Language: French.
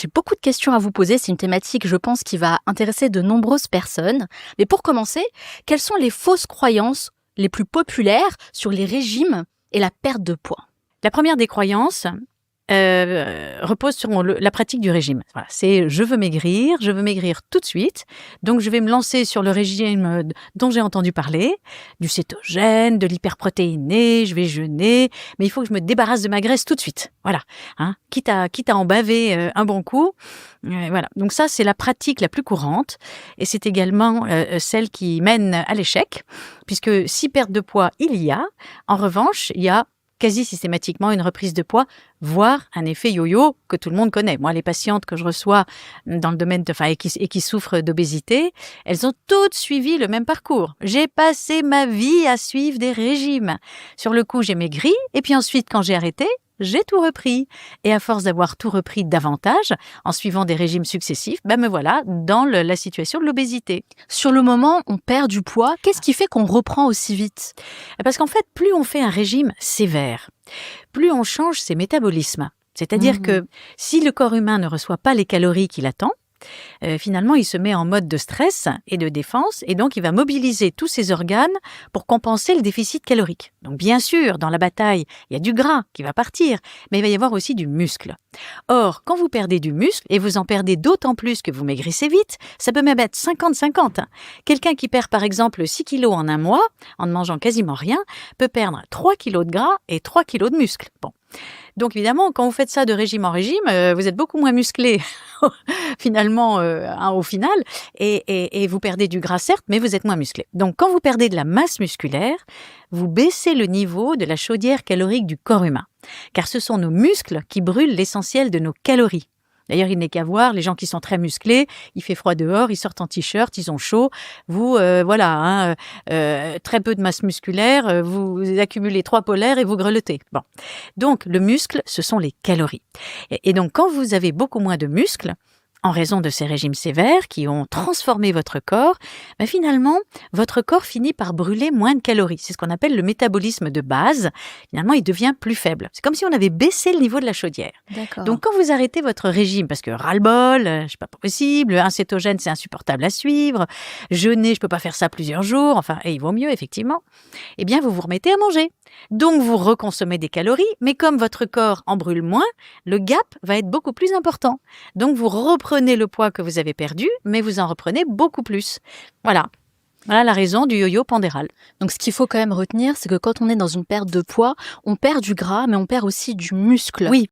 J'ai beaucoup de questions à vous poser. C'est une thématique, je pense, qui va intéresser de nombreuses personnes. Mais pour commencer, quelles sont les fausses croyances les plus populaires sur les régimes et la perte de poids? La première des croyances repose sur la pratique du régime. Voilà, c'est je veux maigrir tout de suite, donc je vais me lancer sur le régime dont j'ai entendu parler, du cétogène, de l'hyperprotéiné, je vais jeûner, mais il faut que je me débarrasse de ma graisse tout de suite. Voilà, hein, quitte à en baver un bon coup. Voilà, donc ça c'est la pratique la plus courante et c'est également celle qui mène à l'échec, puisque si perte de poids il y a, en revanche, il y a quasi systématiquement une reprise de poids, voire un effet yo-yo que tout le monde connaît. Moi, les patientes que je reçois dans le domaine et qui souffrent d'obésité, elles ont toutes suivi le même parcours. J'ai passé ma vie à suivre des régimes. Sur le coup, j'ai maigri, et puis ensuite, quand j'ai arrêté, j'ai tout repris. Et à force d'avoir tout repris davantage, en suivant des régimes successifs, me voilà dans la situation de l'obésité. Sur le moment, on perd du poids. Qu'est-ce qui fait qu'on reprend aussi vite? Parce qu'en fait, plus on fait un régime sévère, plus on change ses métabolismes. C'est-à-dire que si le corps humain ne reçoit pas les calories qu'il attend, finalement, il se met en mode de stress et de défense et donc il va mobiliser tous ses organes pour compenser le déficit calorique. Donc bien sûr, dans la bataille, il y a du gras qui va partir, mais il va y avoir aussi du muscle. Or, quand vous perdez du muscle, et vous en perdez d'autant plus que vous maigrissez vite, ça peut même être 50-50. Quelqu'un qui perd par exemple 6 kilos en un mois, en ne mangeant quasiment rien, peut perdre 3 kilos de gras et 3 kilos de muscle. Bon. Donc évidemment, quand vous faites ça de régime en régime, vous êtes beaucoup moins musclé finalement au final, et vous perdez du gras certes, mais vous êtes moins musclé. Donc quand vous perdez de la masse musculaire, vous baissez le niveau de la chaudière calorique du corps humain, car ce sont nos muscles qui brûlent l'essentiel de nos calories. D'ailleurs, il n'est qu'à voir les gens qui sont très musclés, il fait froid dehors, ils sortent en t-shirt, ils ont chaud. Vous, très peu de masse musculaire, vous accumulez 3 polaires et vous grelottez. Bon. Donc, le muscle, ce sont les calories. Et donc, quand vous avez beaucoup moins de muscles, en raison de ces régimes sévères qui ont transformé votre corps, finalement, votre corps finit par brûler moins de calories. C'est ce qu'on appelle le métabolisme de base. Finalement, il devient plus faible. C'est comme si on avait baissé le niveau de la chaudière. D'accord. Donc, quand vous arrêtez votre régime, parce que ras-le-bol, c'est pas possible, un cétogène, c'est insupportable à suivre, jeûner, je peux pas faire ça plusieurs jours, et il vaut mieux, effectivement, eh bien, vous vous remettez à manger. Donc, vous reconsommez des calories, mais comme votre corps en brûle moins, le gap va être beaucoup plus important. Donc, vous reprenez le poids que vous avez perdu, mais vous en reprenez beaucoup plus. Voilà. Voilà la raison du yo-yo pondéral. Donc ce qu'il faut quand même retenir, c'est que quand on est dans une perte de poids, on perd du gras, mais on perd aussi du muscle. Oui,